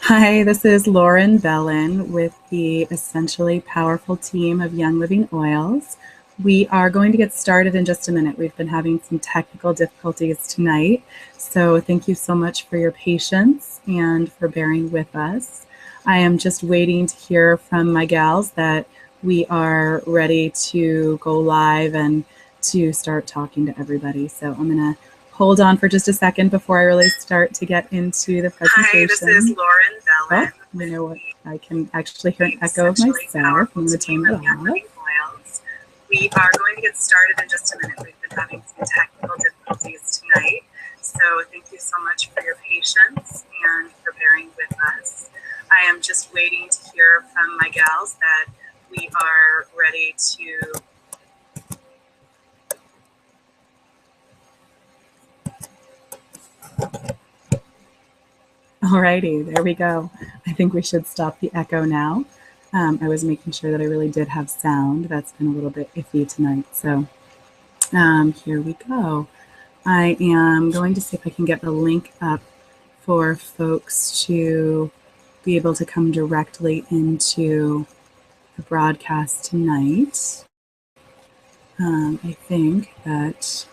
Hi, this is Lauren Bellin with the Essentially Powerful team of Young Living Oils. We are going to get started in just a minute. We've been having some technical difficulties tonight, so thank you so much for your patience and for bearing with us. I am just waiting to hear from my gals that we are ready to go live and to start talking to everybody. So I'm going to hold on for just a second before I really start to get into the presentation. Hi, this is Lauren Bellin. Oh, you know what? I can actually hear an echo of myself. I'm going to turn it off. We are going to get started in just a minute. We've been having some technical difficulties tonight. So thank you so much for your patience and for bearing with us. I am just waiting to hear from my gals that we are ready to Alrighty, there we go. I think we should stop the echo now. I was making sure that I really did have sound. That's been a little bit iffy tonight. So here we go. I am going to see if I can get the link up for folks to be able to come directly into the broadcast tonight. I think that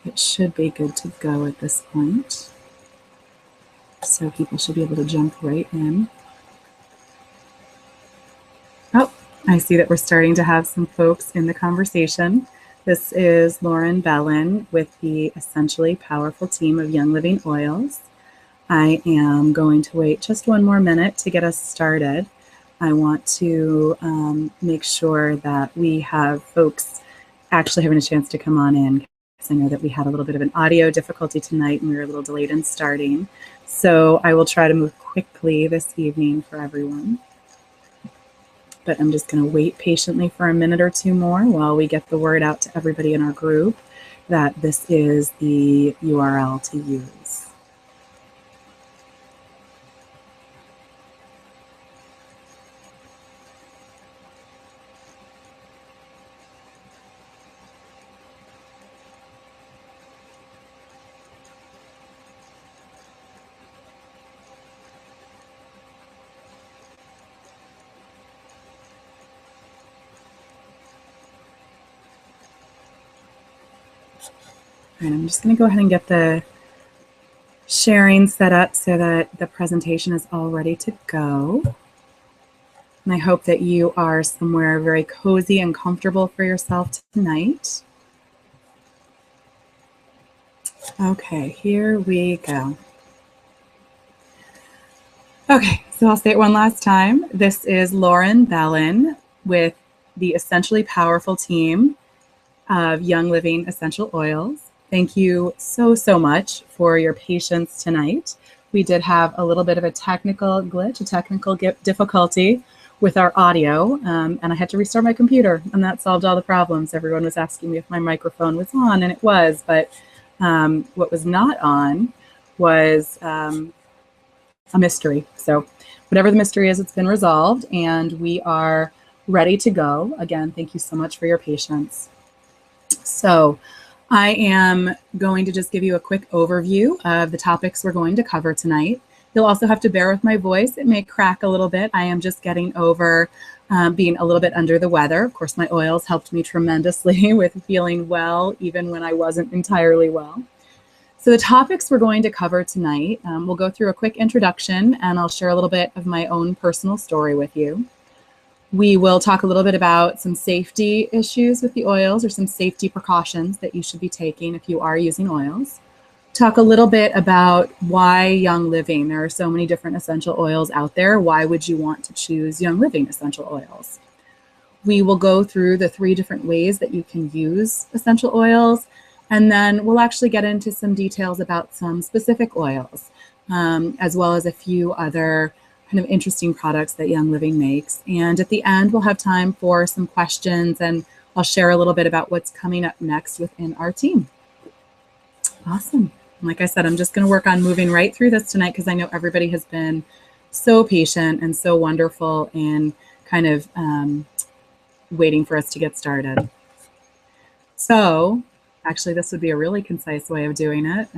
it should be good to go at this point. So people should be able to jump right in. Oh, I see that we're starting to have some folks in the conversation. This is Lauren Bellin with the Essentially Powerful team of Young Living Oils. I am going to wait just one more minute to get us started. I want to make sure that we have folks actually having a chance to come on in, because I know that we had a little bit of an audio difficulty tonight and we were a little delayed in starting. So I will try to move quickly this evening for everyone. But I'm just going to wait patiently for a minute or two more while we get the word out to everybody in our group that this is the URL to use. All right, I'm just going to go ahead and get the sharing set up so that the presentation is all ready to go. And I hope that you are somewhere very cozy and comfortable for yourself tonight. Okay, here we go. Okay, so I'll say it one last time. This is Lauren Bellin with the Essentially Powerful team of Young Living Essential Oils. Thank you so much for your patience tonight. We did have a little bit of a technical glitch, a technical difficulty with our audio, and I had to restart my computer, and that solved all the problems. Everyone was asking me if my microphone was on, and it was, but what was not on was a mystery. So whatever the mystery is, it's been resolved, and we are ready to go. Again, thank you so much for your patience. So I am going to just give you a quick overview of the topics we're going to cover tonight. You'll also have to bear with my voice. It may crack a little bit. I am just getting over being a little bit under the weather. Of course, my oils helped me tremendously with feeling well, even when I wasn't entirely well. So the topics we're going to cover tonight, we'll go through a quick introduction, and I'll share a little bit of my own personal story with you. We will talk a little bit about some safety issues with the oils, or some safety precautions that you should be taking if you are using oils. Talk a little bit about why Young Living. There are so many different essential oils out there. Why would you want to choose Young Living essential oils? We will go through the 3 different ways that you can use essential oils, and then we'll actually get into some details about some specific oils, as well as a few other kind of interesting products that Young Living makes. And at the end, we'll have time for some questions, and I'll share a little bit about what's coming up next within our team. Awesome. Like I said, I'm just going to work on moving right through this tonight, because I know everybody has been so patient and so wonderful in kind of waiting for us to get started. So actually, this would be a really concise way of doing it.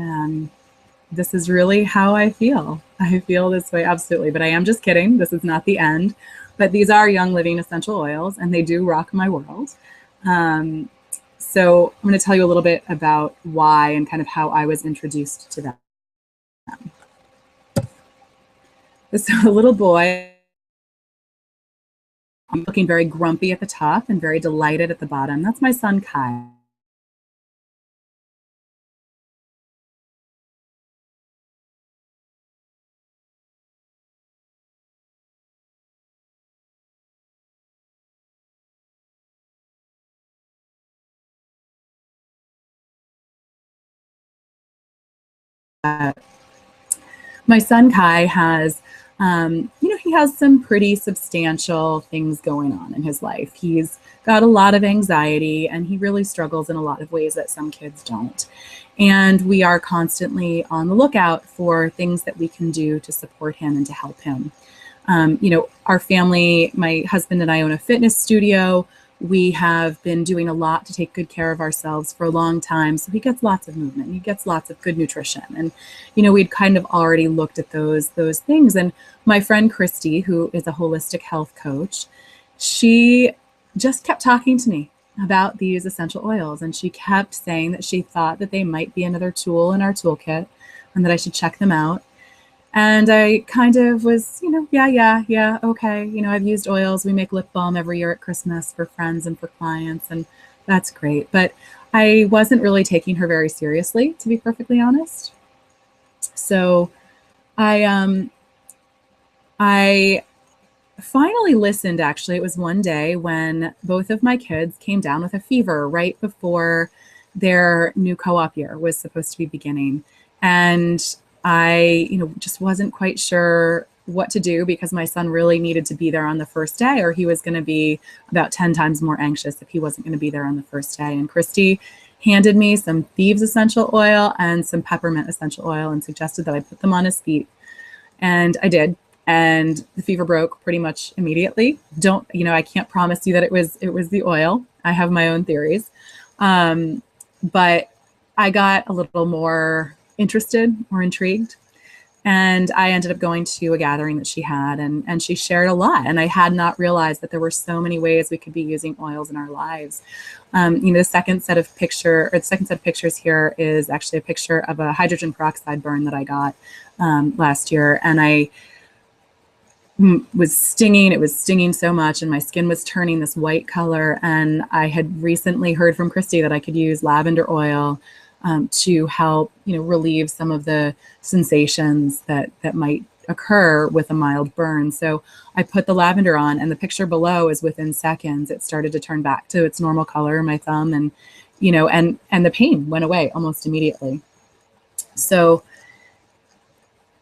this is really how I feel. I feel this way, absolutely. But I am just kidding. This is not the end. But these are Young Living essential oils, and they do rock my world. So I'm going to tell you a little bit about why and kind of how I was introduced to them. So a little boy, looking very grumpy at the top and very delighted at the bottom. That's my son, Kai. My son Kai has, he has some pretty substantial things going on in his life. He's got a lot of anxiety, and he really struggles in a lot of ways that some kids don't. And we are constantly on the lookout for things that we can do to support him and to help him. Our family, my husband and I own a fitness studio. We have been doing a lot to take good care of ourselves for a long time. So he gets lots of movement. He gets lots of good nutrition. And, we'd kind of already looked at those things. And my friend Christy, who is a holistic health coach, she just kept talking to me about these essential oils. And she kept saying that she thought that they might be another tool in our toolkit and that I should check them out. And I kind of was, yeah, okay. I've used oils. We make lip balm every year at Christmas for friends and for clients, and that's great. But I wasn't really taking her very seriously, to be perfectly honest. So I finally listened, actually. It was one day when both of my kids came down with a fever right before their new co-op year was supposed to be beginning. And I, just wasn't quite sure what to do because my son really needed to be there on the first day, or he was going to be about 10 times more anxious if he wasn't going to be there on the first day. And Christy handed me some Thieves essential oil and some peppermint essential oil and suggested that I put them on his feet. And I did. And the fever broke pretty much immediately. I can't promise you that it was the oil. I have my own theories. But I got a little more interested or intrigued. And I ended up going to a gathering that she had, and she shared a lot. And I had not realized that there were so many ways we could be using oils in our lives. The second set of pictures here is actually a picture of a hydrogen peroxide burn that I got last year. And I was stinging. It was stinging so much, and my skin was turning this white color. And I had recently heard from Christy that I could use lavender oil to help, relieve some of the sensations that might occur with a mild burn. So I put the lavender on, and the picture below is within seconds. It started to turn back to its normal color, my thumb, and, and the pain went away almost immediately. So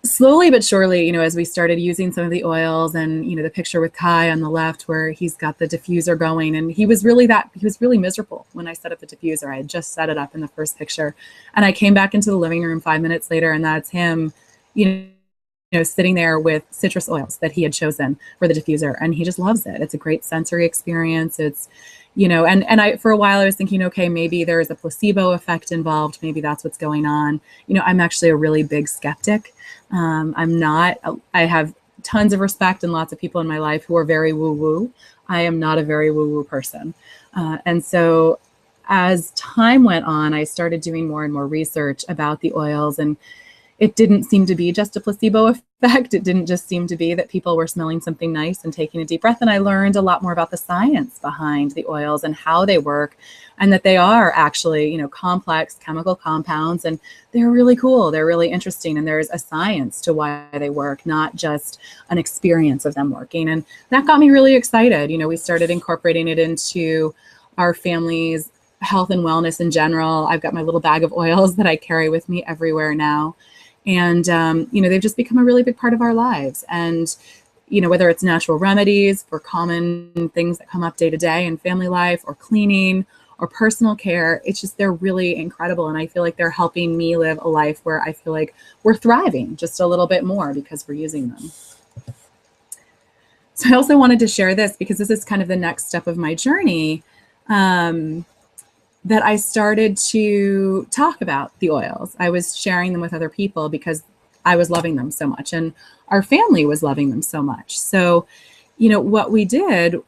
slowly but surely, as we started using some of the oils, and, the picture with Kai on the left where he's got the diffuser going, and he was really miserable when I set up the diffuser. I had just set it up in the first picture, and I came back into the living room 5 minutes later, and that's him, sitting there with citrus oils that he had chosen for the diffuser, and he just loves it. It's a great sensory experience. It's, and I, for a while I was thinking, okay, maybe there is a placebo effect involved. Maybe that's what's going on. I'm actually a really big skeptic. I have tons of respect and lots of people in my life who are very woo-woo. I am not a very woo-woo person. And so as time went on, I started doing more and more research about the oils, and it didn't seem to be just a placebo effect. It didn't just seem to be that people were smelling something nice and taking a deep breath. And I learned a lot more about the science behind the oils and how they work, and that they are actually, complex chemical compounds, and they're really cool. They're really interesting. And there's a science to why they work, not just an experience of them working. And that got me really excited. We started incorporating it into our family's health and wellness in general. I've got my little bag of oils that I carry with me everywhere now. And, they've just become a really big part of our lives. And, whether it's natural remedies for common things that come up day to day in family life, or cleaning, or personal care, they're really incredible. And I feel like they're helping me live a life where I feel like we're thriving just a little bit more because we're using them. So I also wanted to share this because this is kind of the next step of my journey. that I started to talk about the oils. I was sharing them with other people because I was loving them so much and our family was loving them so much. So, what we did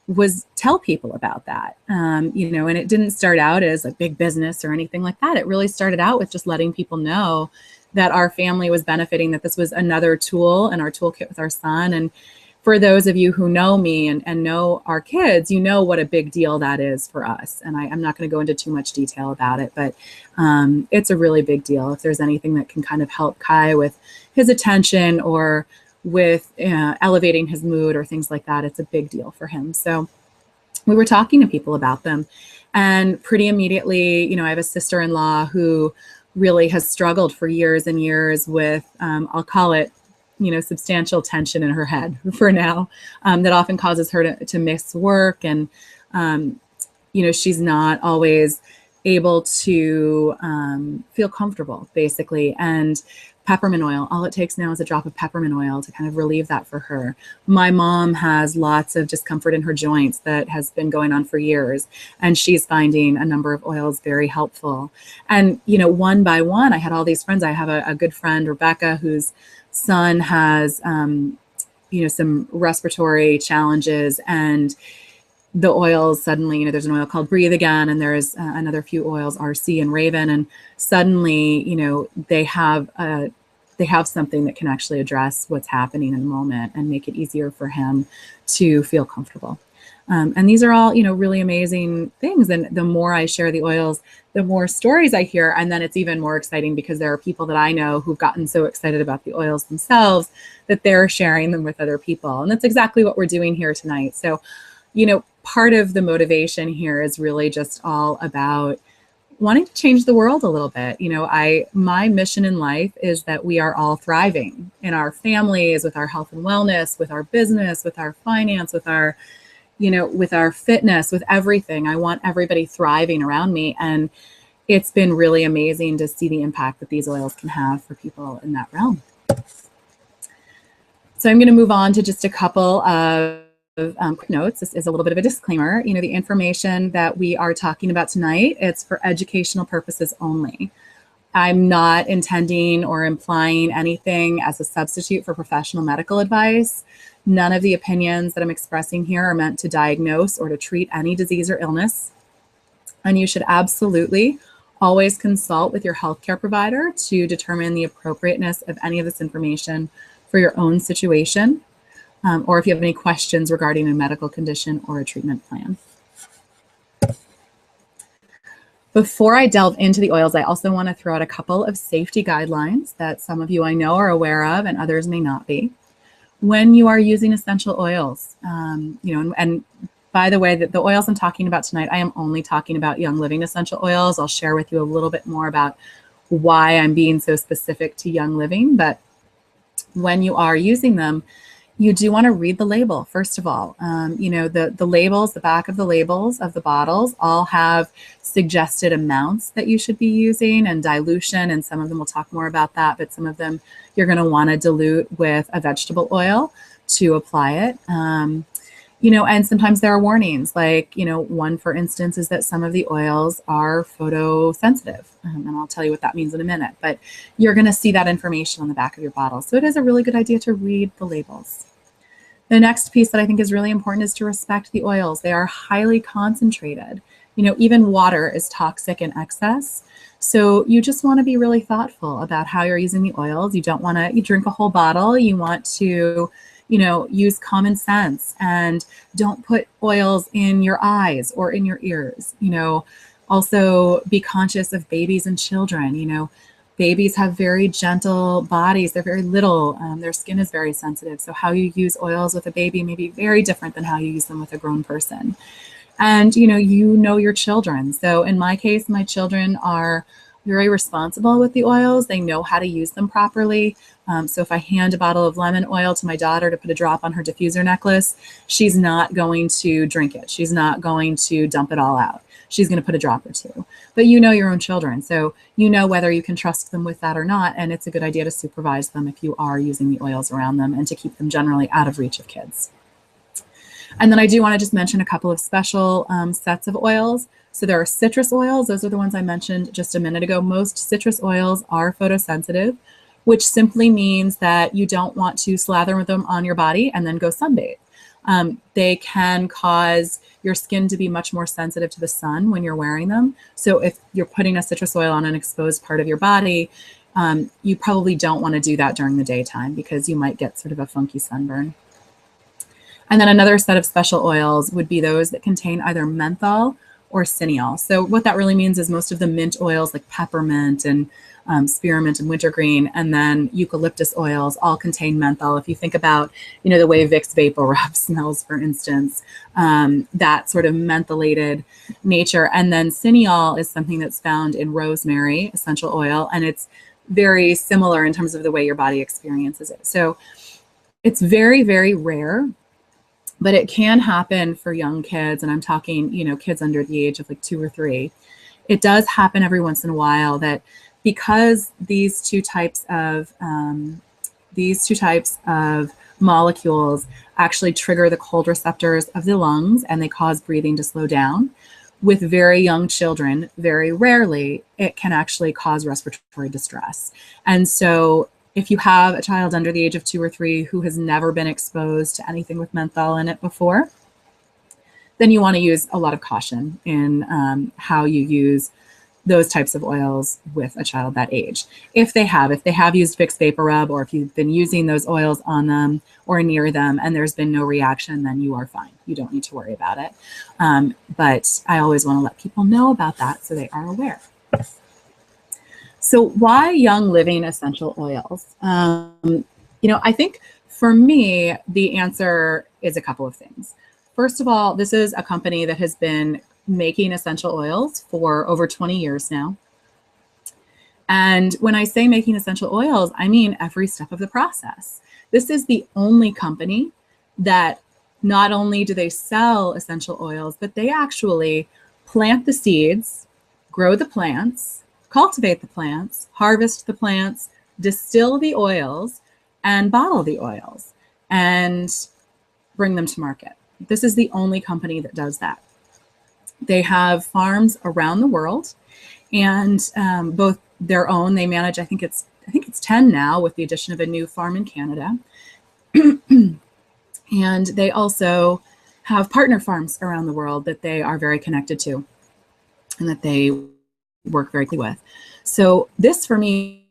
was tell people about that, and it didn't start out as a big business or anything like that. It really started out with just letting people know that our family was benefiting, that this was another tool in our toolkit with our son. And for those of you who know me and know our kids, you know what a big deal that is for us. And I'm not going to go into too much detail about it, but it's a really big deal. If there's anything that can kind of help Kai with his attention or with elevating his mood or things like that, it's a big deal for him. So we were talking to people about them. And pretty immediately, I have a sister-in-law who really has struggled for years and years with, I'll call it, substantial tension in her head for now, that often causes her to miss work. And, she's not always able to feel comfortable, basically. And peppermint oil, all it takes now is a drop of peppermint oil to kind of relieve that for her. My mom has lots of discomfort in her joints that has been going on for years, and she's finding a number of oils very helpful. And, one by one, I had all these friends. I have a good friend, Rebecca, whose son has, some respiratory challenges, and the oils suddenly, there's an oil called Breathe Again, and there's another few oils, RC and Raven, and suddenly, they have something that can actually address what's happening in the moment and make it easier for him to feel comfortable. And these are all, really amazing things. And the more I share the oils, the more stories I hear. And then it's even more exciting because there are people that I know who've gotten so excited about the oils themselves that they're sharing them with other people. And that's exactly what we're doing here tonight. So, part of the motivation here is really just all about wanting to change the world a little bit. My mission in life is that we are all thriving in our families, with our health and wellness, with our business, with our finance, with our fitness, with everything. I want everybody thriving around me. And it's been really amazing to see the impact that these oils can have for people in that realm. So I'm going to move on to just a couple of quick notes. This is a little bit of a disclaimer. The information that we are talking about tonight, it's for educational purposes only. I'm not intending or implying anything as a substitute for professional medical advice. None of the opinions that I'm expressing here are meant to diagnose or to treat any disease or illness. And you should absolutely always consult with your healthcare provider to determine the appropriateness of any of this information for your own situation, or if you have any questions regarding a medical condition or a treatment plan. Before I delve into the oils, I also want to throw out a couple of safety guidelines that some of you I know are aware of and others may not be. When you are using essential oils, and by the way, the oils I'm talking about tonight, I am only talking about Young Living essential oils. I'll share with you a little bit more about why I'm being so specific to Young Living, but when you are using them, you do want to read the label, first of all. The labels, the back of the labels of the bottles all have suggested amounts that you should be using and dilution, and some of them, we'll talk more about that, but some of them you're going to want to dilute with a vegetable oil to apply it. And sometimes there are warnings, like, one, for instance, is that some of the oils are photosensitive. And I'll tell you what that means in a minute, but you're going to see that information on the back of your bottle. So it is a really good idea to read the labels. The next piece that I think is really important is to respect the oils. They are highly concentrated. Even water is toxic in excess. So you just want to be really thoughtful about how you're using the oils. You don't want to drink a whole bottle. You want to use common sense and don't put oils in your eyes or in your ears. Also be conscious of babies and children. Babies have very gentle bodies. They're very little. Their skin is very sensitive. So how you use oils with a baby may be very different than how you use them with a grown person. And, your children. So in my case, my children are very responsible with the oils. They know how to use them properly. So if I hand a bottle of lemon oil to my daughter to put a drop on her diffuser necklace, she's not going to drink it. She's not going to dump it all out. She's going to put a drop or two. But your own children, so whether you can trust them with that or not, and it's a good idea to supervise them if you are using the oils around them and to keep them generally out of reach of kids. And then I do want to just mention a couple of special sets of oils. So there are citrus oils. Those are the ones I mentioned just a minute ago. Most citrus oils are photosensitive, which simply means that you don't want to slather them on your body and then go sunbathe. They can cause your skin to be much more sensitive to the sun when you're wearing them. So if you're putting a citrus oil on an exposed part of your body, you probably don't want to do that during the daytime because you might get sort of a funky sunburn. And then another set of special oils would be those that contain either menthol or cineol. So what that really means is most of the mint oils like peppermint and spearmint and wintergreen, and then eucalyptus oils all contain menthol. If you think about, the way Vicks VapoRub smells, for instance, that sort of mentholated nature. And then cineol is something that's found in rosemary essential oil, and it's very similar in terms of the way your body experiences it. So it's very, very rare, but it can happen for young kids. And I'm talking, kids under the age of like 2 or 3. It does happen every once in a while that because these two types of molecules actually trigger the cold receptors of the lungs and they cause breathing to slow down. With very young children, very rarely, it can actually cause respiratory distress. And so if you have a child under the age of 2 or 3 who has never been exposed to anything with menthol in it before, then you want to use a lot of caution in how you use those types of oils with a child that age. If they have used Vicks VapoRub, or if you've been using those oils on them or near them and there's been no reaction, then you are fine. You don't need to worry about it. But I always want to let people know about that so they are aware. So why Young Living essential oils? I think for me, the answer is a couple of things. First of all, this is a company that has been making essential oils for over 20 years now. And when I say making essential oils, I mean every step of the process. This is the only company that not only do they sell essential oils, but they actually plant the seeds, grow the plants, cultivate the plants, harvest the plants, distill the oils, and bottle the oils and bring them to market. This is the only company that does that. They have farms around the world, and both their own. They manage, I think it's 10 now, with the addition of a new farm in Canada. And they also have partner farms around the world that they are very connected to, and that they work very closely with. So this, for me,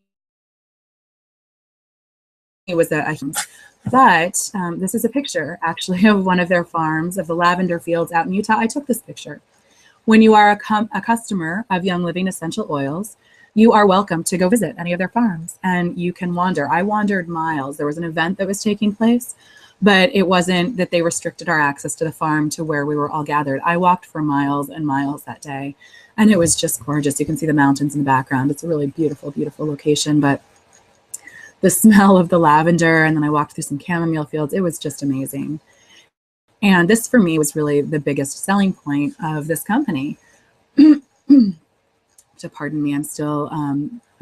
was but this is a picture actually of one of their farms, of the lavender fields out in Utah. I took this picture. When you are a customer of Young Living essential oils, you are welcome to go visit any of their farms, and you can wander. I wandered miles. There was an event that was taking place, but it wasn't that they restricted our access to the farm to where we were all gathered. I walked for miles and miles that day, and it was just gorgeous. You can see the mountains in the background. It's a really beautiful, beautiful location, but the smell of the lavender, and then I walked through some chamomile fields. It was just amazing. And this, for me, was really the biggest selling point of this company. So pardon me, I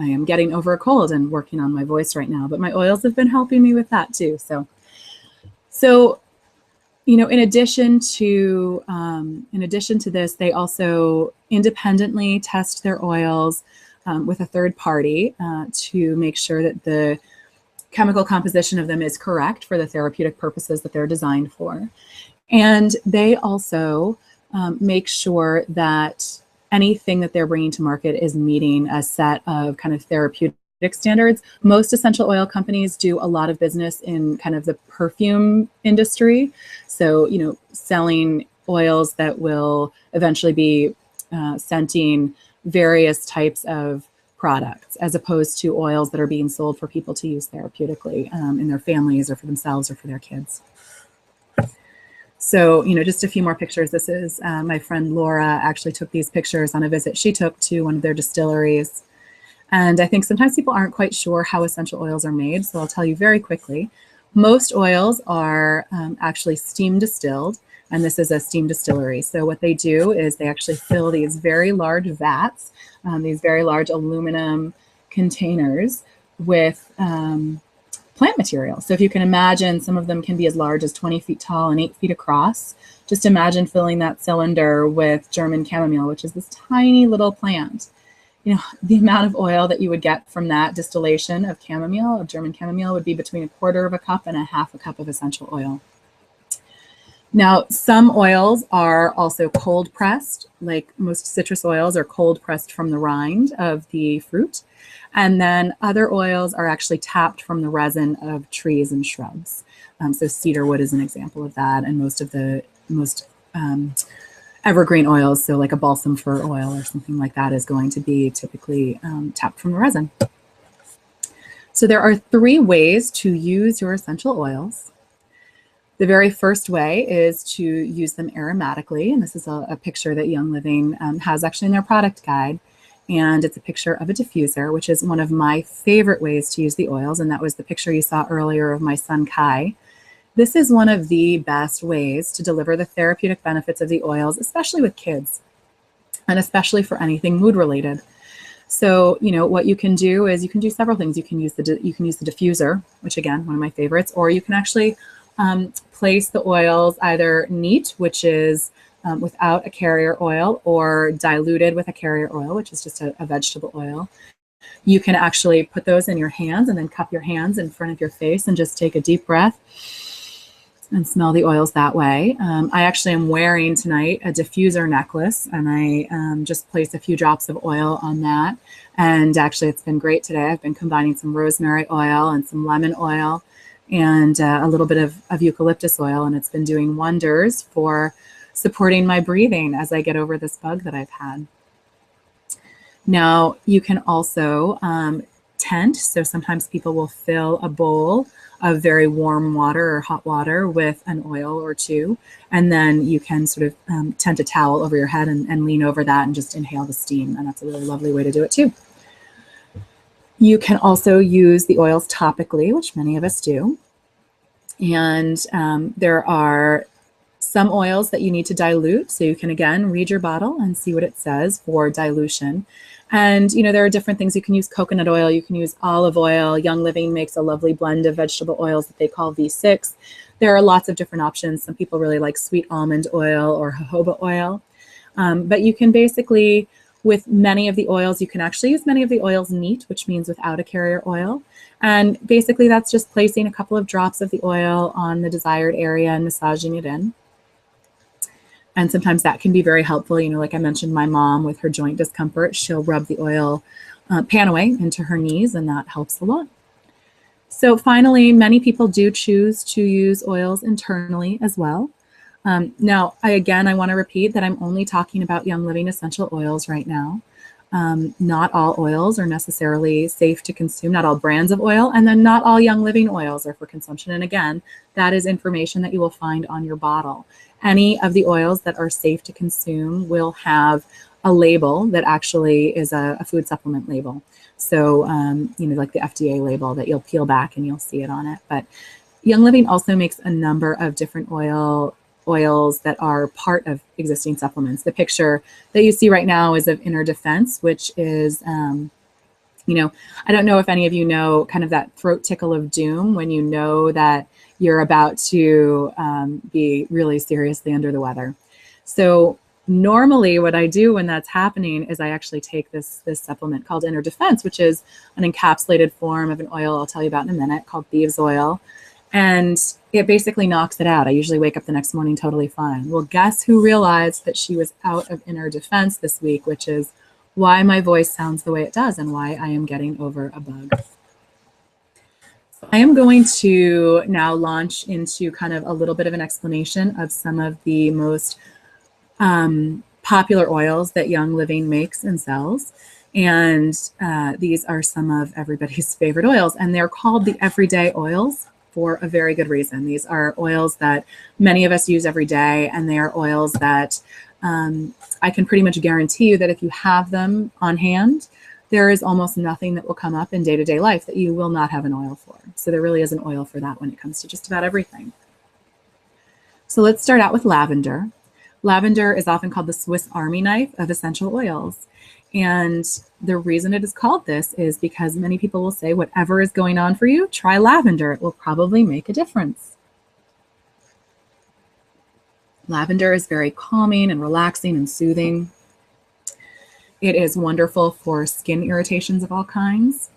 am getting over a cold and working on my voice right now, but my oils have been helping me with that too. So in addition to this, they also independently test their oils with a third party to make sure that the chemical composition of them is correct for the therapeutic purposes that they're designed for. And they also make sure that anything that they're bringing to market is meeting a set of kind of therapeutic standards. Most essential oil companies do a lot of business in kind of the perfume industry. So, selling oils that will eventually be scenting various types of products, as opposed to oils that are being sold for people to use therapeutically in their families or for themselves or for their kids. So, just a few more pictures. This is my friend Laura actually took these pictures on a visit she took to one of their distilleries. And I think sometimes people aren't quite sure how essential oils are made. So I'll tell you very quickly. Most oils are actually steam distilled, and this is a steam distillery. So what they do is they actually fill these very large vats, these very large aluminum containers with plant material. So if you can imagine, some of them can be as large as 20 feet tall and 8 feet across. Just imagine filling that cylinder with German chamomile, which is this tiny little plant. You know, the amount of oil that you would get from that distillation of chamomile, of German chamomile, would be between 1/4 cup and 1/2 cup of essential oil. Now, some oils are also cold pressed, like most citrus oils are cold pressed from the rind of the fruit. And then other oils are actually tapped from the resin of trees and shrubs. So cedar wood is an example of that, and most of the evergreen oils, so like a balsam fir oil or something like that, is going to be typically tapped from the resin. So there are 3 ways to use your essential oils. The very first way is to use them aromatically, and this is a picture that Young Living has actually in their product guide, and it's a picture of a diffuser, which is one of my favorite ways to use the oils, and that was the picture you saw earlier of my son Kai. This is one of the best ways to deliver the therapeutic benefits of the oils, especially with kids, and especially for anything mood related. So, you know, what you can do is you can do several things. You can use the diffuser, which again, one of my favorites, or you can actually place the oils either neat, which is without a carrier oil, or diluted with a carrier oil, which is just a vegetable oil. You can actually put those in your hands and then cup your hands in front of your face and just take a deep breath and smell the oils that way. I actually am wearing tonight a diffuser necklace, and I just placed a few drops of oil on that. And actually it's been great today. I've been combining some rosemary oil and some lemon oil and a little bit of eucalyptus oil, and it's been doing wonders for supporting my breathing as I get over this bug that I've had. Now, you can also tent. So sometimes people will fill a bowl of very warm water or hot water with an oil or two, and then you can sort of tent a towel over your head and lean over that and just inhale the steam, and that's a really lovely way to do it too. You can also use the oils topically, which many of us do. And there are some oils that you need to dilute. So you can, again, read your bottle and see what it says for dilution. And, you know, there are different things. You can use coconut oil. You can use olive oil. Young Living makes a lovely blend of vegetable oils that they call V6. There are lots of different options. Some people really like sweet almond oil or jojoba oil. But you can basically, with many of the oils, you can actually use many of the oils neat, which means without a carrier oil. And basically that's just placing a couple of drops of the oil on the desired area and massaging it in. And sometimes that can be very helpful. You know, like I mentioned, my mom with her joint discomfort, she'll rub the oil Panaway into her knees, and that helps a lot. So finally, many people do choose to use oils internally as well. Now, I want to repeat that I'm only talking about Young Living essential oils right now. Not all oils are necessarily safe to consume, not all brands of oil, and then not all Young Living oils are for consumption. And again, that is information that you will find on your bottle. Any of the oils that are safe to consume will have a label that actually is a food supplement label. So, you know, like the FDA label that you'll peel back and you'll see it on it. But Young Living also makes a number of different oils that are part of existing supplements. The picture that you see right now is of Inner Defense, which is, you know, I don't know if any of you know kind of that throat tickle of doom when you know that you're about to be really seriously under the weather. So normally what I do when that's happening is I actually take this supplement called Inner Defense, which is an encapsulated form of an oil I'll tell you about in a minute called thieves oil. And it basically knocks it out. I usually wake up the next morning totally fine. Well, guess who realized that she was out of Inner Defense this week, which is why my voice sounds the way it does and why I am getting over a bug. I am going to now launch into kind of a little bit of an explanation of some of the most popular oils that Young Living makes and sells. And these are some of everybody's favorite oils, and they're called the everyday oils for a very good reason. These are oils that many of us use every day, and they are oils that I can pretty much guarantee you that if you have them on hand, there is almost nothing that will come up in day-to-day life that you will not have an oil for. So there really is an oil for that when it comes to just about everything. So let's start out with lavender. Lavender is often called the Swiss Army knife of essential oils. And the reason it is called this is because many people will say, whatever is going on for you, try lavender. It will probably make a difference. Lavender is very calming and relaxing and soothing. It is wonderful for skin irritations of all kinds.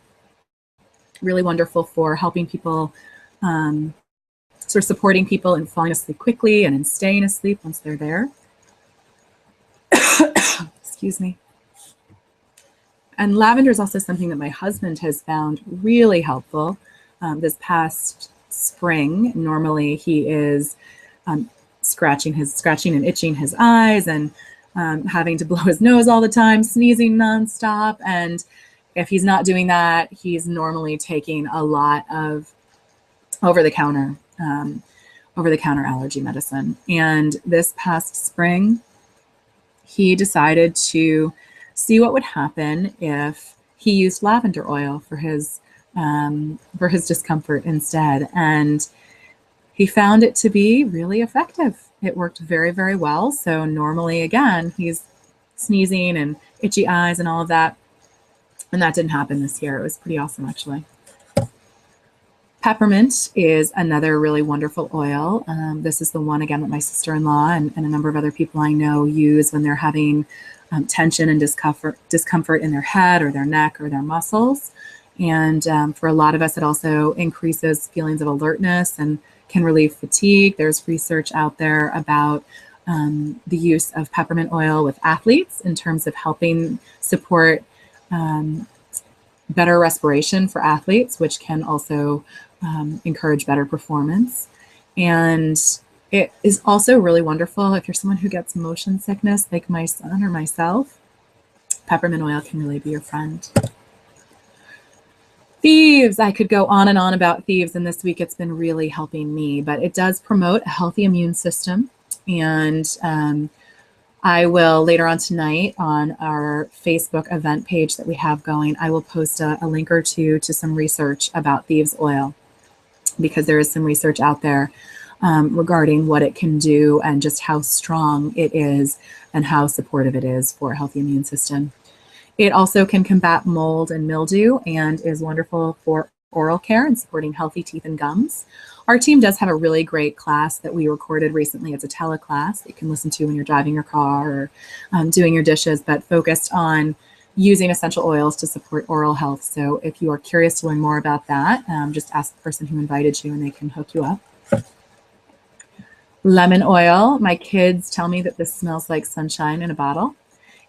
Really wonderful for helping people, sort of supporting people in falling asleep quickly and in staying asleep once they're there. Excuse me. And lavender is also something that my husband has found really helpful. This past spring, normally he is scratching and itching his eyes and having to blow his nose all the time, sneezing nonstop. And if he's not doing that, he's normally taking a lot of over-the-counter allergy medicine. And this past spring, he decided to see what would happen if he used lavender oil for his discomfort instead. And he found it to be really effective. It worked very, very well. So normally, again, he's sneezing and itchy eyes and all of that. And that didn't happen this year. It was pretty awesome, actually. Peppermint is another really wonderful oil. This is the one, again, that my sister-in-law and a number of other people I know use when they're having tension and discomfort in their head or their neck or their muscles. And for a lot of us, it also increases feelings of alertness and can relieve fatigue. There's research out there about the use of peppermint oil with athletes in terms of helping support better respiration for athletes, which can also encourage better performance. And it is also really wonderful if you're someone who gets motion sickness, like my son or myself. Peppermint oil can really be your friend. Thieves, I could go on and on about thieves, and this week it's been really helping me, but it does promote a healthy immune system. And I will later on tonight on our Facebook event page that we have going, I will post a link or two to some research about thieves oil, because there is some research out there regarding what it can do and just how strong it is and how supportive it is for a healthy immune system. It also can combat mold and mildew and is wonderful for oral care and supporting healthy teeth and gums. Our team does have a really great class that we recorded recently. It's a teleclass that you can listen to when you're driving your car or doing your dishes, but focused on using essential oils to support oral health. So if you are curious to learn more about that, just ask the person who invited you and they can hook you up. Lemon oil. My kids tell me that this smells like sunshine in a bottle.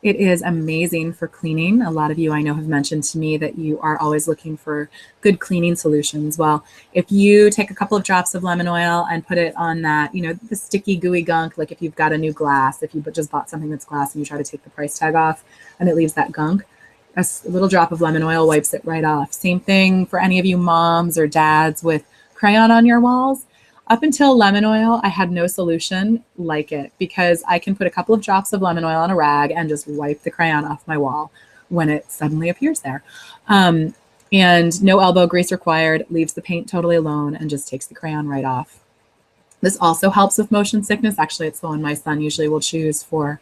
It is amazing for cleaning. A lot of you I know have mentioned to me that you are always looking for good cleaning solutions. Well, if you take a couple of drops of lemon oil and put it on that, the sticky, gooey gunk, like if you've got a new glass, if you just bought something that's glass and you try to take the price tag off and it leaves that gunk, a little drop of lemon oil wipes it right off. Same thing for any of you moms or dads with crayon on your walls. Up until lemon oil, I had no solution like it, because I can put a couple of drops of lemon oil on a rag and just wipe the crayon off my wall when it suddenly appears there. And no elbow grease required, leaves the paint totally alone and just takes the crayon right off. This also helps with motion sickness. Actually, it's the one my son usually will choose for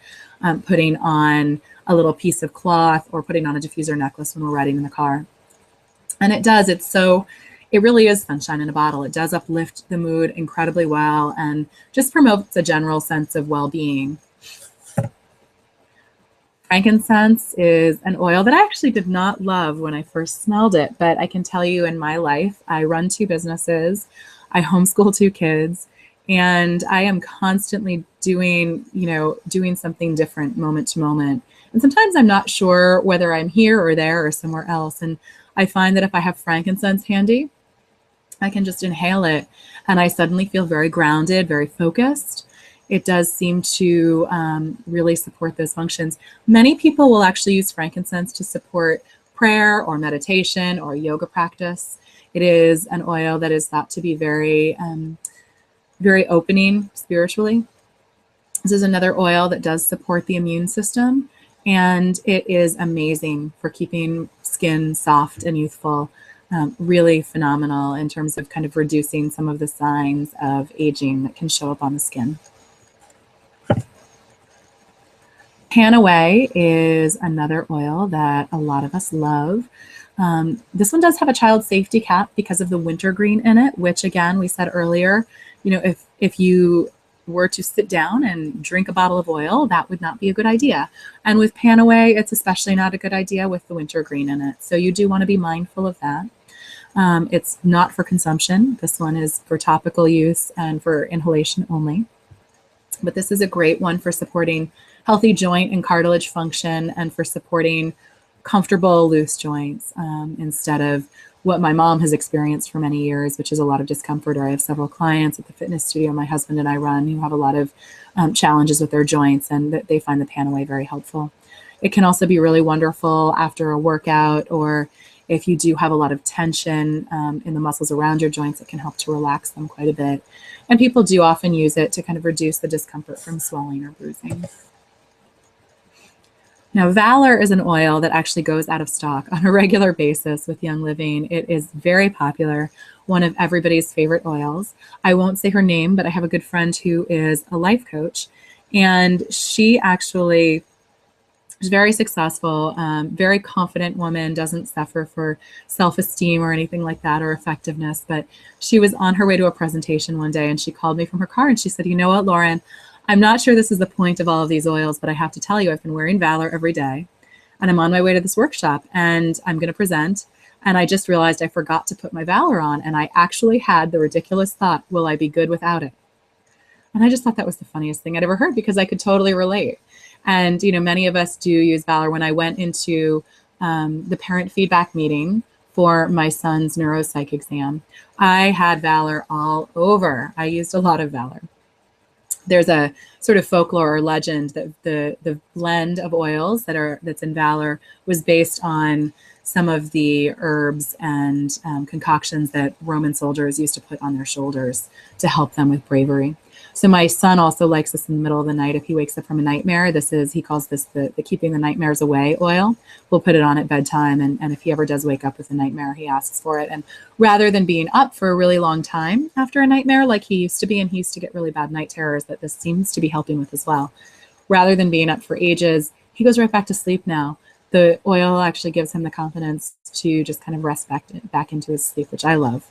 putting on a little piece of cloth or putting on a diffuser necklace when we're riding in the car. And it really is sunshine in a bottle. It does uplift the mood incredibly well and just promotes a general sense of well-being. Frankincense is an oil that I actually did not love when I first smelled it, but I can tell you in my life, I run 2 businesses, I homeschool 2 kids, and I am constantly doing something different moment to moment. And sometimes I'm not sure whether I'm here or there or somewhere else. And I find that if I have frankincense handy, I can just inhale it and I suddenly feel very grounded, very focused. It does seem to really support those functions. Many people will actually use frankincense to support prayer or meditation or yoga practice. It is an oil that is thought to be very, very opening spiritually. This is another oil that does support the immune system, and it is amazing for keeping skin soft and youthful. Really phenomenal in terms of kind of reducing some of the signs of aging that can show up on the skin. Panaway is another oil that a lot of us love. This one does have a child safety cap because of the wintergreen in it, which again, we said earlier, if you were to sit down and drink a bottle of oil, that would not be a good idea. And with Panaway, it's especially not a good idea with the wintergreen in it. So you do want to be mindful of that. It's not for consumption. This one is for topical use and for inhalation only. But this is a great one for supporting healthy joint and cartilage function and for supporting comfortable loose joints instead of what my mom has experienced for many years, which is a lot of discomfort. Or I have several clients at the fitness studio my husband and I run who have a lot of challenges with their joints, and that they find the Panaway very helpful. It can also be really wonderful after a workout, or if you do have a lot of tension in the muscles around your joints, it can help to relax them quite a bit. And people do often use it to kind of reduce the discomfort from swelling or bruising. Now, Valor is an oil that actually goes out of stock on a regular basis with Young Living. It is very popular, one of everybody's favorite oils. I won't say her name, but I have a good friend who is a life coach, and she actually is very successful, very confident woman, doesn't suffer for self-esteem or anything like that or effectiveness. But she was on her way to a presentation one day and she called me from her car and she said, "You know what, Lauren, I'm not sure this is the point of all of these oils, but I have to tell you, I've been wearing Valor every day and I'm on my way to this workshop and I'm going to present. And I just realized I forgot to put my Valor on. And I actually had the ridiculous thought, will I be good without it?" And I just thought that was the funniest thing I'd ever heard because I could totally relate. And, many of us do use Valor. When I went into the parent feedback meeting for my son's neuropsych exam, I had Valor all over. I used a lot of Valor. There's a sort of folklore or legend that the blend of oils that's in Valor was based on some of the herbs and concoctions that Roman soldiers used to put on their shoulders to help them with bravery. So my son also likes this in the middle of the night. If he wakes up from a nightmare, he calls this the keeping the nightmares away oil. We'll put it on at bedtime. And if he ever does wake up with a nightmare, he asks for it. And rather than being up for a really long time after a nightmare, like he used to be, and he used to get really bad night terrors that this seems to be helping with as well. Rather than being up for ages, he goes right back to sleep now. The oil actually gives him the confidence to just kind of rest back into his sleep, which I love.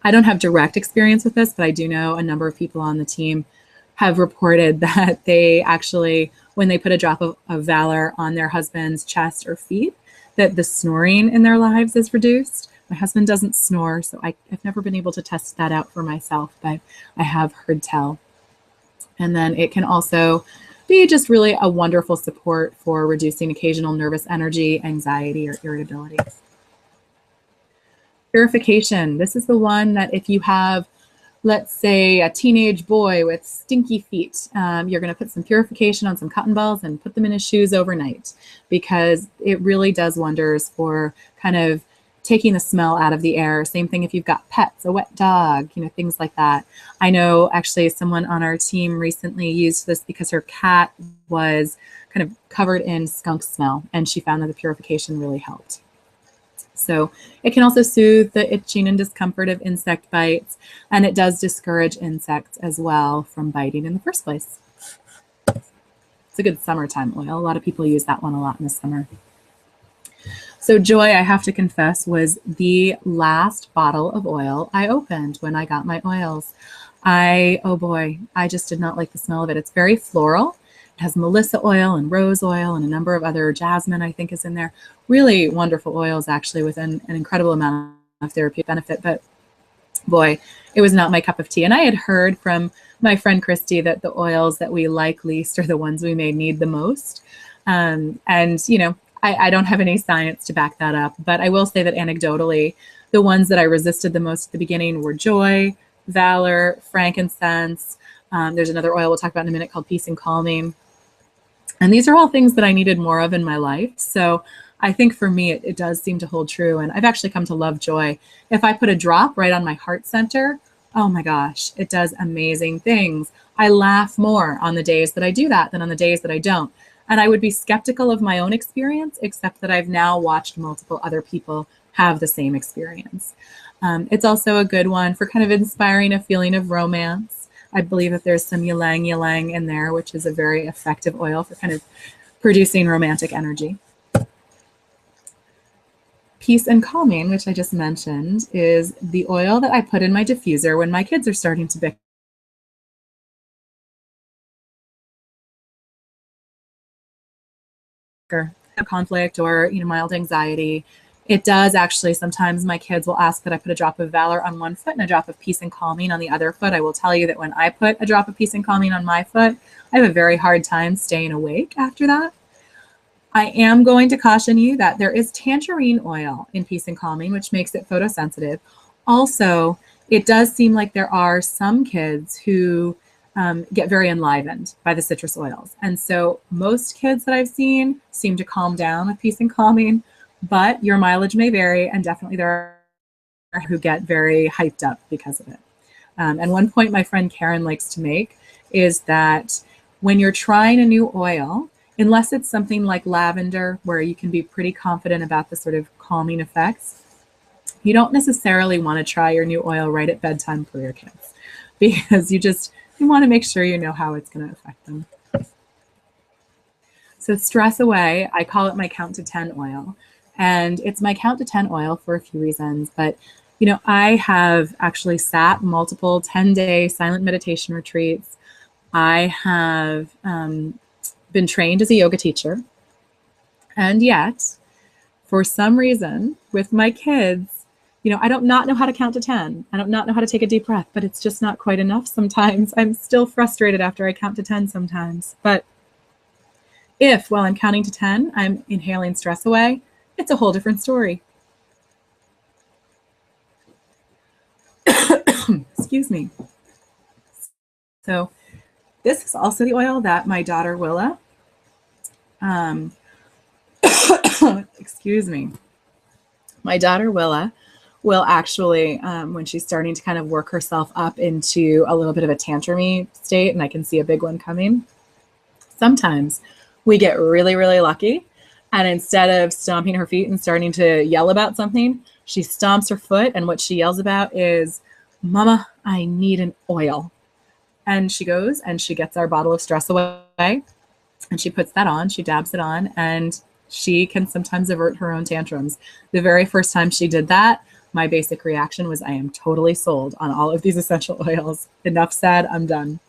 I don't have direct experience with this, but I do know a number of people on the team have reported that they actually, when they put a drop of Valor on their husband's chest or feet, that the snoring in their lives is reduced. My husband doesn't snore, so I've never been able to test that out for myself, but I have heard tell. And then it can also be just really a wonderful support for reducing occasional nervous energy, anxiety, or irritability. Purification. This is the one that if you have, let's say, a teenage boy with stinky feet, you're going to put some purification on some cotton balls and put them in his shoes overnight, because it really does wonders for kind of taking the smell out of the air. Same thing if you've got pets, a wet dog, things like that. I know actually someone on our team recently used this because her cat was kind of covered in skunk smell, and she found that the purification really helped. So it can also soothe the itching and discomfort of insect bites, and it does discourage insects as well from biting in the first place. It's a good summertime oil. A lot of people use that one a lot in the summer. So Joy, I have to confess, was the last bottle of oil I opened when I got my oils. Oh boy, I just did not like the smell of it. It's very floral. It has Melissa oil and rose oil and a number of other, jasmine I think is in there. Really wonderful oils actually with an incredible amount of therapeutic benefit. But boy, it was not my cup of tea. And I had heard from my friend Christy that the oils that we like least are the ones we may need the most. I don't have any science to back that up, but I will say that anecdotally, the ones that I resisted the most at the beginning were Joy, Valor, frankincense. There's another oil we'll talk about in a minute called Peace and Calming. And these are all things that I needed more of in my life. So I think for me, it does seem to hold true. And I've actually come to love Joy. If I put a drop right on my heart center, oh my gosh, it does amazing things. I laugh more on the days that I do that than on the days that I don't. And I would be skeptical of my own experience, except that I've now watched multiple other people have the same experience. It's also a good one for kind of inspiring a feeling of romance. I believe that there's some ylang ylang in there, which is a very effective oil for kind of producing romantic energy. Peace and Calming, which I just mentioned, is the oil that I put in my diffuser when my kids are starting to bicker. Conflict or mild anxiety. It does actually, sometimes my kids will ask that I put a drop of Valor on one foot and a drop of Peace and Calming on the other foot. I will tell you that when I put a drop of Peace and Calming on my foot, I have a very hard time staying awake after that. I am going to caution you that there is tangerine oil in Peace and Calming, which makes it photosensitive. Also, it does seem like there are some kids who get very enlivened by the citrus oils. And so most kids that I've seen seem to calm down with Peace and Calming, but your mileage may vary, and definitely there are who get very hyped up because of it. And one point my friend Karen likes to make is that when you're trying a new oil, unless it's something like lavender, where you can be pretty confident about the sort of calming effects, you don't necessarily want to try your new oil right at bedtime for your kids, because you want to make sure you know how it's going to affect them. So Stress Away, I call it my count to 10 oil. And it's my count to 10 oil for a few reasons. But, I have actually sat multiple 10-day silent meditation retreats. I have been trained as a yoga teacher. And yet, for some reason, with my kids, I don't not know how to count to 10. I don't not know how to take a deep breath, but it's just not quite enough sometimes. I'm still frustrated after I count to 10 sometimes. But if, while I'm counting to 10, I'm inhaling stress away, it's a whole different story. Excuse me. So this is also the oil that my daughter Willa, excuse me, my daughter Willa will actually, when she's starting to kind of work herself up into a little bit of a tantrum-y state, and I can see a big one coming, sometimes we get really, really lucky. And instead of stomping her feet and starting to yell about something, she stomps her foot. And what she yells about is, "Mama, I need an oil." And she goes and she gets our bottle of Stress Away and she puts that on, she dabs it on, and she can sometimes avert her own tantrums. The very first time she did that, my basic reaction was, I am totally sold on all of these essential oils. Enough said, I'm done.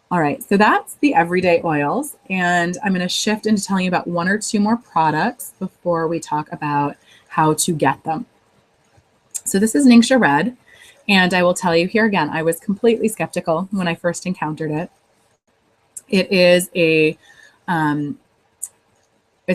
All right, so that's the everyday oils, and I'm going to shift into telling you about one or two more products before we talk about how to get them. So this is Ningxia Red, and I will tell you here again, I was completely skeptical when I first encountered it. It is it's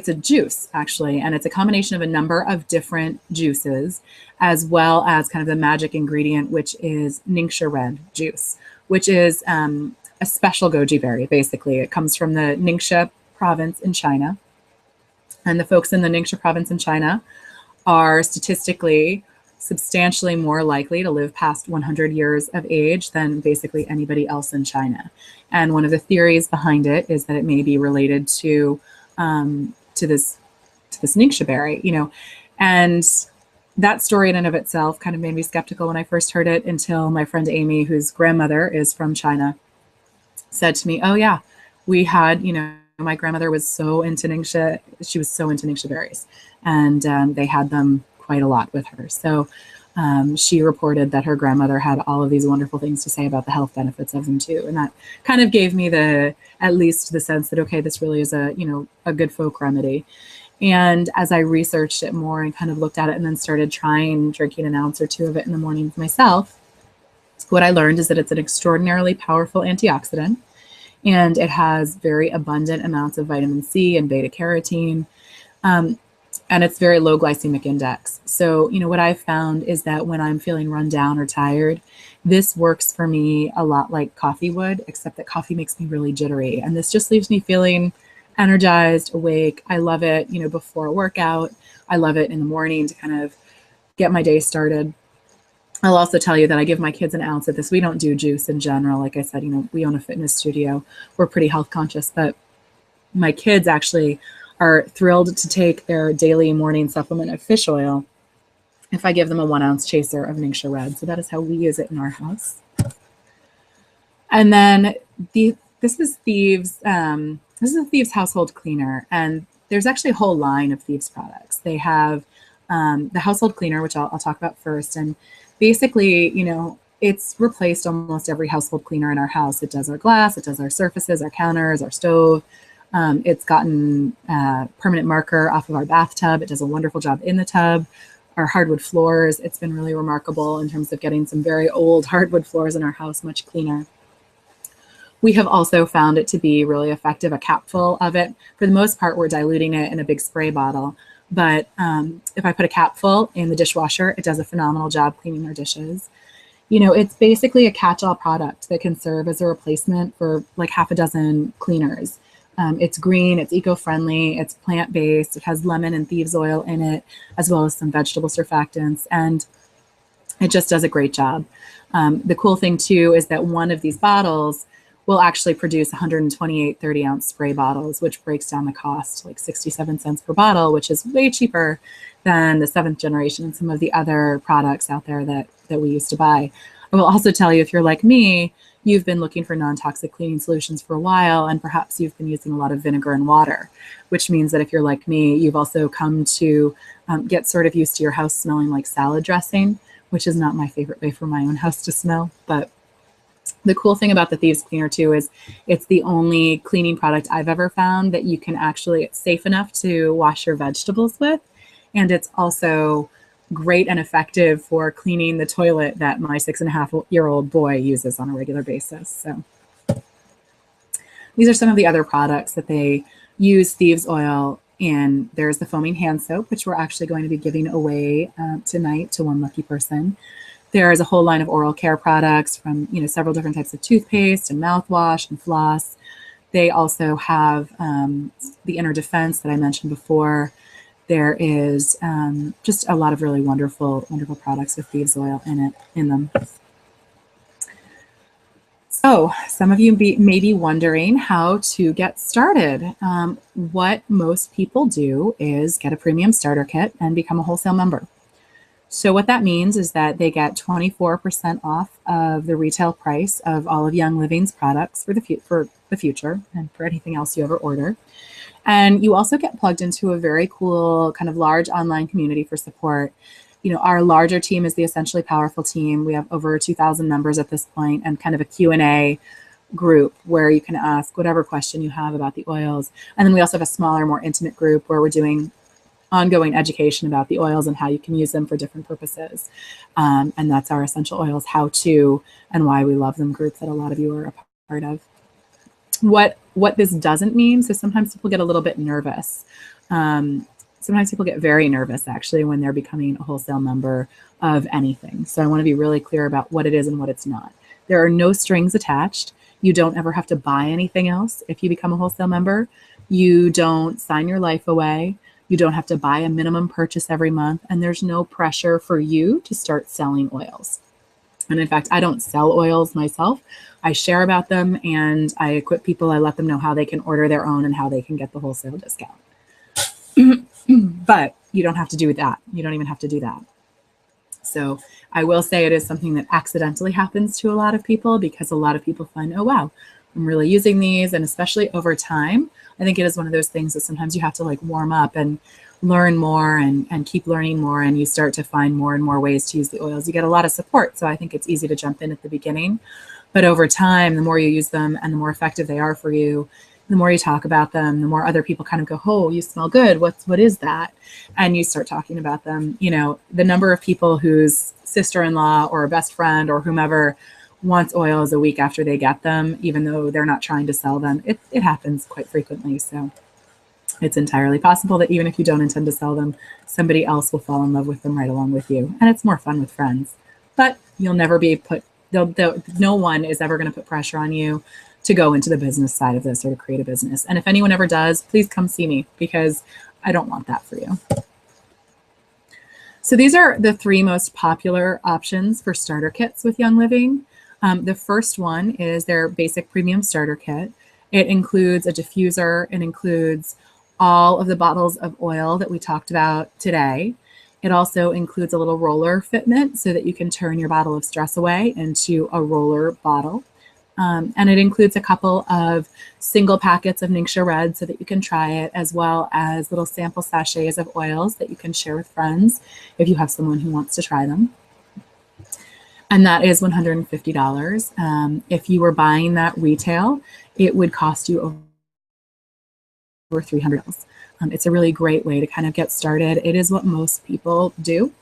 a juice, actually, and it's a combination of a number of different juices, as well as kind of the magic ingredient, which is Ningxia Red juice, which is a special goji berry, basically. It comes from the Ningxia province in China. And the folks in the Ningxia province in China are statistically substantially more likely to live past 100 years of age than basically anybody else in China. And one of the theories behind it is that it may be related to this Ningxia berry, and that story in and of itself kind of made me skeptical when I first heard it, until my friend Amy, whose grandmother is from China, said to me, oh yeah, we had, my grandmother was so into Ningxia, she was so into Ningxia berries, and they had them quite a lot with her. So she reported that her grandmother had all of these wonderful things to say about the health benefits of them too. And that kind of gave me at least the sense that, okay, this really is a good folk remedy. And as I researched it more and kind of looked at it and then started drinking an ounce or two of it in the mornings myself, what I learned is that it's an extraordinarily powerful antioxidant, and it has very abundant amounts of vitamin C and beta carotene. And it's very low glycemic index. So, what I've found is that when I'm feeling run down or tired, this works for me a lot like coffee would, except that coffee makes me really jittery. And this just leaves me feeling energized, awake. I love it, before a workout. I love it in the morning to kind of get my day started. I'll also tell you that I give my kids an ounce of this. We don't do juice in general. Like I said, we own a fitness studio. We're pretty health conscious, but my kids actually are thrilled to take their daily morning supplement of fish oil. if I give them a 1 ounce chaser of Ningxia Red. So that is how we use it in our house. And then this is Thieves. This is a Thieves household cleaner, and there's actually a whole line of Thieves products. They have the household cleaner, which I'll talk about first, and basically, you know, it's replaced almost every household cleaner in our house. It does our glass, it does our surfaces, our counters, our stove. It's gotten permanent marker off of our bathtub. It does a wonderful job in the tub. Our hardwood floors, it's been really remarkable in terms of getting some very old hardwood floors in our house much cleaner. We have also found it to be really effective, a capful of it. For the most part, we're diluting it in a big spray bottle. But if I put a capful in the dishwasher, it does a phenomenal job cleaning our dishes. You know, it's basically a catch-all product that can serve as a replacement for like half a dozen cleaners. It's green, it's eco-friendly, it's plant-based, it has lemon and thieves oil in it, as well as some vegetable surfactants, and it just does a great job. The cool thing too is that one of these bottles will actually produce 128 30-ounce spray bottles, which breaks down the cost like 67 cents per bottle, which is way cheaper than the 7th generation and some of the other products out there that we used to buy. I will also tell you, if you're like me, you've been looking for non-toxic cleaning solutions for a while, and perhaps you've been using a lot of vinegar and water, which means that if you're like me, you've also come to get sort of used to your house smelling like salad dressing, which is not my favorite way for my own house to smell. But the cool thing about the Thieves Cleaner too is it's the only cleaning product I've ever found that you can actually, it's safe enough to wash your vegetables with. And it's also great and effective for cleaning the toilet that my 6.5-year-old boy uses on a regular basis. So these are some of the other products that they use Thieves oil in. There's the foaming hand soap, which we're actually going to be giving away tonight to one lucky person. There is a whole line of oral care products from, you know, several different types of toothpaste and mouthwash and floss. They also have the Inner Defense that I mentioned before. There is just a lot of really wonderful, wonderful products with Thieves oil in them. So some of you may be wondering how to get started. What most people do is get a premium starter kit and become a wholesale member. So what that means is that they get 24% off of the retail price of all of Young Living's products for the future and for anything else you ever order. And you also get plugged into a very cool kind of large online community for support. You know, our larger team is the Essentially Powerful team. We have over 2,000 members at this point, and kind of a Q&A group where you can ask whatever question you have about the oils. And then we also have a smaller, more intimate group where we're doing ongoing education about the oils and how you can use them for different purposes. And that's our Essential Oils How To and Why We Love Them group that a lot of you are a part of. What this doesn't mean, so sometimes people get a little bit nervous. Sometimes people get very nervous actually when they're becoming a wholesale member of anything. So I want to be really clear about what it is and what it's not. There are no strings attached. You don't ever have to buy anything else if you become a wholesale member. You don't sign your life away. You don't have to buy a minimum purchase every month, and there's no pressure for you to start selling oils. And in fact, I don't sell oils myself. I share about them and I equip people. I let them know how they can order their own and how they can get the wholesale discount. But you don't have to do that. You don't even have to do that. So I will say it is something that accidentally happens to a lot of people, because a lot of people find, oh, wow, I'm really using these. And especially over time, I think it is one of those things that sometimes you have to like warm up and learn more and keep learning more, and you start to find more and more ways to use the oils. You get a lot of support, so I think it's easy to jump in at the beginning. But over time, the more you use them and the more effective they are for you, the more you talk about them, the more other people kind of go, oh, you smell good. What is that? And you start talking about them. You know, the number of people whose sister-in-law or a best friend or whomever wants oils a week after they get them, even though they're not trying to sell them, it happens quite frequently. So it's entirely possible that even if you don't intend to sell them, somebody else will fall in love with them right along with you. And it's more fun with friends. But you'll never be no one is ever going to put pressure on you to go into the business side of this or to create a business. And if anyone ever does, please come see me, because I don't want that for you. So these are the 3 most popular options for starter kits with Young Living. The first one is their basic premium starter kit. It includes a diffuser. It includes all of the bottles of oil that we talked about today. It also includes a little roller fitment so that you can turn your bottle of Stress Away into a roller bottle. And it includes a couple of single packets of Ningxia Red so that you can try it, as well as little sample sachets of oils that you can share with friends if you have someone who wants to try them. And that is $150. If you were buying that retail, it would cost you over $300. It's a really great way to kind of get started. It is what most people do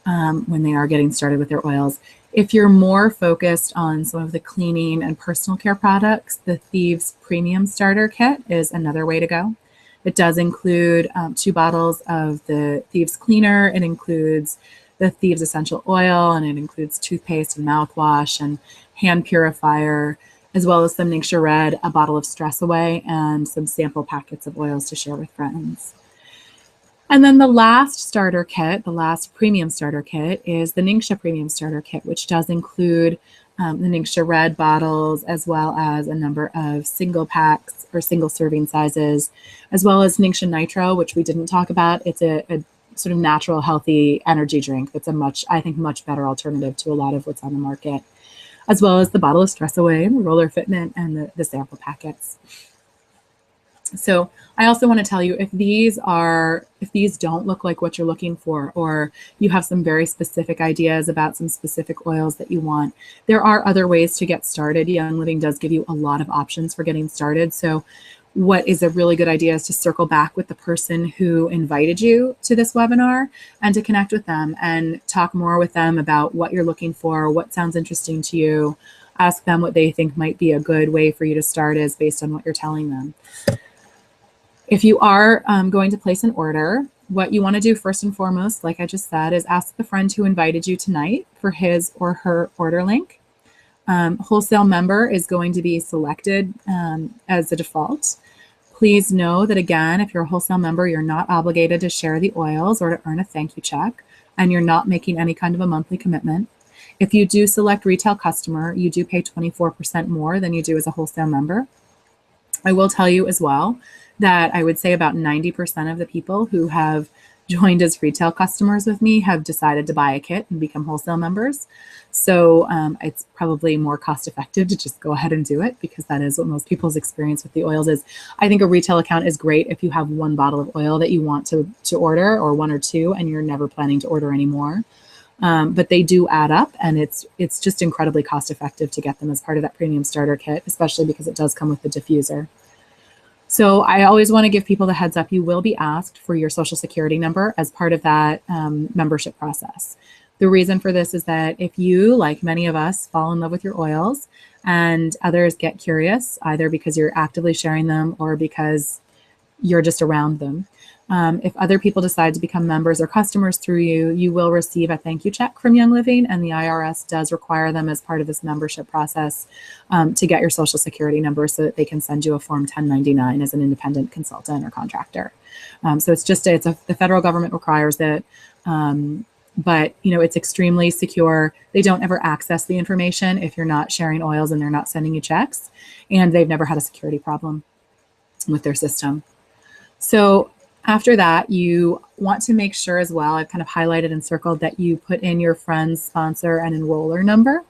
when they are getting started with their oils. If you're more focused on some of the cleaning and personal care products, the Thieves Premium Starter Kit is another way to go. It does include 2 bottles of the Thieves Cleaner. It includes the Thieves Essential Oil, and it includes toothpaste and mouthwash and hand purifier, as well as some Ningxia Red, a bottle of Stress Away, and some sample packets of oils to share with friends. And then the last starter kit, the last premium starter kit, is the Ningxia Premium Starter Kit, which does include the Ningxia Red bottles, as well as a number of single packs or single serving sizes, as well as Ningxia Nitro, which we didn't talk about. It's a sort of natural, healthy energy drink that's I think, much better alternative to a lot of what's on the market, as well as the bottle of Stress Away and the roller fitment and the sample packets. So I also want to tell you, if these don't look like what you're looking for, or you have some very specific ideas about some specific oils that you want, there are other ways to get started. Young Living does give you a lot of options for getting started. So what is a really good idea is to circle back with the person who invited you to this webinar and to connect with them and talk more with them about what you're looking for, what sounds interesting to you. Ask them what they think might be a good way for you to start is based on what you're telling them. If you are going to place an order, what you want to do first and foremost, like I just said, is ask the friend who invited you tonight for his or her order link. Wholesale member is going to be selected as a default. Please know that, again, if you're a wholesale member, you're not obligated to share the oils or to earn a thank you check, and you're not making any kind of a monthly commitment. If you do select retail customer, you do pay 24% more than you do as a wholesale member. I will tell you as well that I would say about 90% of the people who have joined as retail customers with me have decided to buy a kit and become wholesale members. So it's probably more cost effective to just go ahead and do it, because that is what most people's experience with the oils is. I think a retail account is great if you have 1 bottle of oil that you want to order, or 1 or 2, and you're never planning to order anymore. But they do add up, and it's just incredibly cost effective to get them as part of that premium starter kit, especially because it does come with the diffuser. So I always want to give people the heads up. You will be asked for your social security number as part of that membership process. The reason for this is that if you, like many of us, fall in love with your oils and others get curious, either because you're actively sharing them or because you're just around them, if other people decide to become members or customers through you, you will receive a thank you check from Young Living, and the IRS does require them as part of this membership process to get your social security number so that they can send you a Form 1099 as an independent consultant or contractor. So the federal government requires it, but it's extremely secure. They don't ever access the information if you're not sharing oils and they're not sending you checks, and they've never had a security problem with their system. So after that, you want to make sure as well, I've kind of highlighted and circled, that you put in your friend's sponsor and enroller number.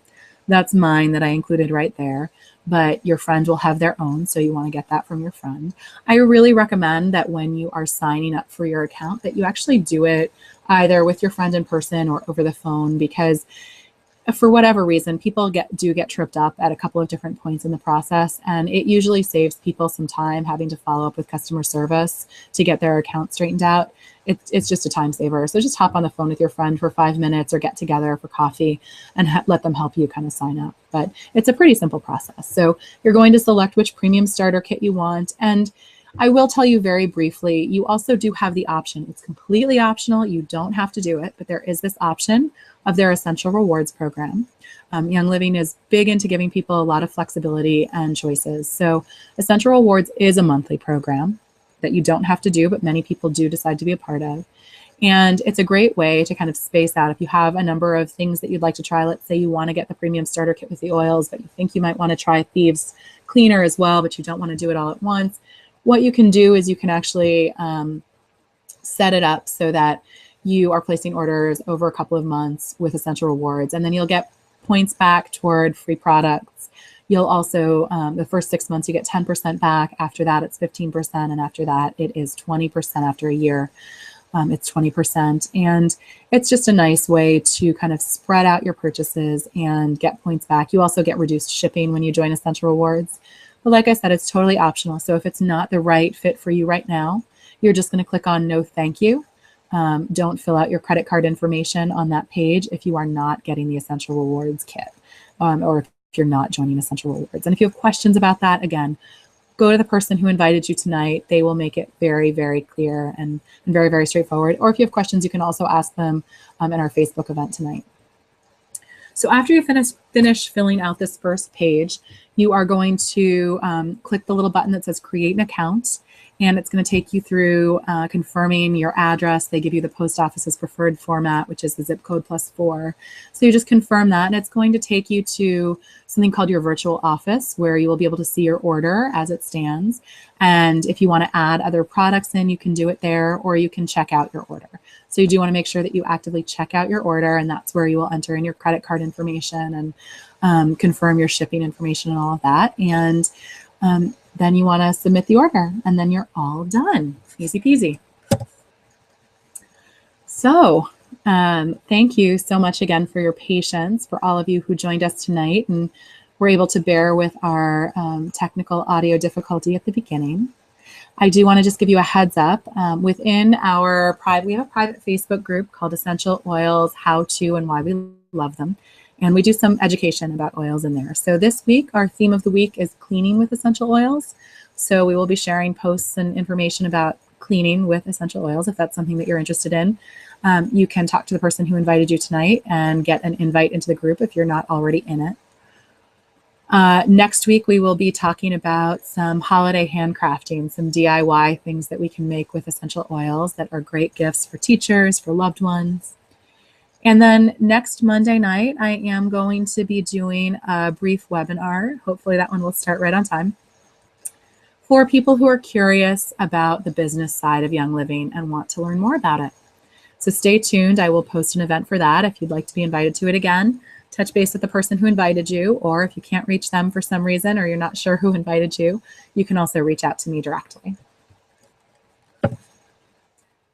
That's mine that I included right there, but your friend will have their own, so you want to get that from your friend. I really recommend that when you are signing up for your account, that you actually do it either with your friend in person or over the phone, because for whatever reason, people do get tripped up at a couple of different points in the process, and it usually saves people some time having to follow up with customer service to get their account straightened out. It's just a time saver. So just hop on the phone with your friend for 5 minutes or get together for coffee and let them help you kind of sign up. But it's a pretty simple process. So you're going to select which premium starter kit you want, and I will tell you very briefly, you also do have the option. It's completely optional. You don't have to do it, but there is this option of their Essential Rewards program. Young Living is big into giving people a lot of flexibility and choices. So Essential Rewards is a monthly program that you don't have to do, but many people do decide to be a part of. And it's a great way to kind of space out. If you have a number of things that you'd like to try, let's say you want to get the premium starter kit with the oils, but you think you might want to try Thieves Cleaner as well, but you don't want to do it all at once. What you can do is you can actually set it up so that you are placing orders over a couple of months with Essential Rewards, and then you'll get points back toward free products. You'll also, the first 6 months, you get 10% back. After that, it's 15%. And after that, it is 20% after a year. It's 20%. And it's just a nice way to kind of spread out your purchases and get points back. You also get reduced shipping when you join Essential Rewards. But like I said, it's totally optional. So if it's not the right fit for you right now, you're just going to click on no thank you. Don't fill out your credit card information on that page if you are not getting the Essential Rewards kit, or if you're not joining Essential Rewards. And if you have questions about that, again, go to the person who invited you tonight. They will make it very, very clear and very, very straightforward. Or if you have questions, you can also ask them in our Facebook event tonight. So after you finish filling out this first page, you are going to click the little button that says create an account. And it's going to take you through confirming your address. They give you the post office's preferred format, which is the zip code +4. So you just confirm that, and it's going to take you to something called your virtual office, where you will be able to see your order as it stands. And if you want to add other products in, you can do it there, or you can check out your order. So you do want to make sure that you actively check out your order, and that's where you will enter in your credit card information and confirm your shipping information and all of that. And then you want to submit the order, and then you're all done. Easy peasy. So thank you so much again for your patience, for all of you who joined us tonight and were able to bear with our technical audio difficulty at the beginning. I do want to just give you a heads up. Within our we have a private Facebook group called Essential Oils, How to and Why We Love Them. And we do some education about oils in there. So this week, our theme of the week is cleaning with essential oils. So we will be sharing posts and information about cleaning with essential oils. If that's something that you're interested in, you can talk to the person who invited you tonight and get an invite into the group if you're not already in it. Next week, we will be talking about some holiday handcrafting, some DIY things that we can make with essential oils that are great gifts for teachers, for loved ones. And then next Monday night, I am going to be doing a brief webinar. Hopefully that one will start right on time, for people who are curious about the business side of Young Living and want to learn more about it. So stay tuned. I will post an event for that. If you'd like to be invited to it again, touch base with the person who invited you, or if you can't reach them for some reason or you're not sure who invited you, you can also reach out to me directly.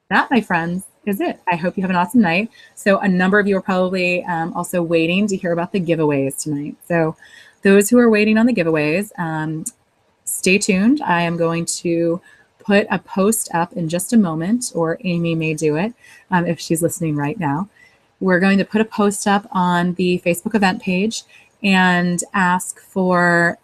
That, my friends, is it. I hope you have an awesome night. So a number of you are probably also waiting to hear about the giveaways tonight. So those who are waiting on the giveaways, stay tuned. I am going to put a post up in just a moment, or Amy may do it if she's listening right now. We're going to put a post up on the Facebook event page and ask for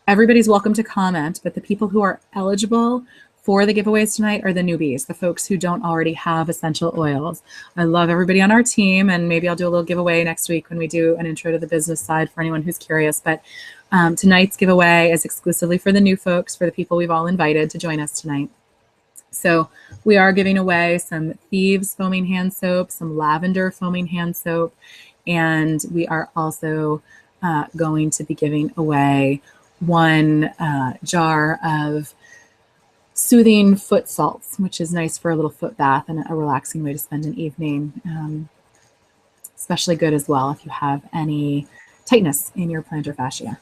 everybody's welcome to comment, but the people who are eligible for the giveaways tonight are the newbies, the folks who don't already have essential oils. I love everybody on our team, and maybe I'll do a little giveaway next week when we do an intro to the business side for anyone who's curious. But tonight's giveaway is exclusively for the new folks, for the people we've all invited to join us tonight. So we are giving away some Thieves foaming hand soap, some lavender foaming hand soap, and we are also going to be giving away one jar of soothing foot salts, which is nice for a little foot bath and a relaxing way to spend an evening. Especially good as well if you have any tightness in your plantar fascia.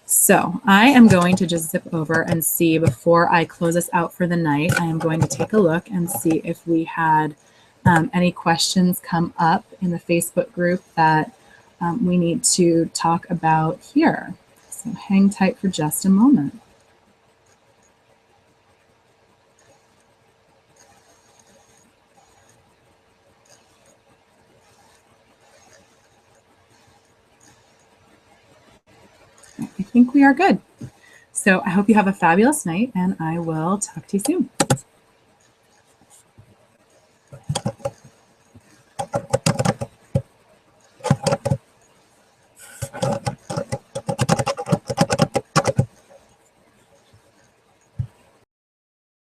So I am going to just zip over and see, before I close us out for the night, I am going to take a look and see if we had any questions come up in the Facebook group that we need to talk about here. So hang tight for just a moment. I think we are good. So I hope you have a fabulous night, and I will talk to you soon.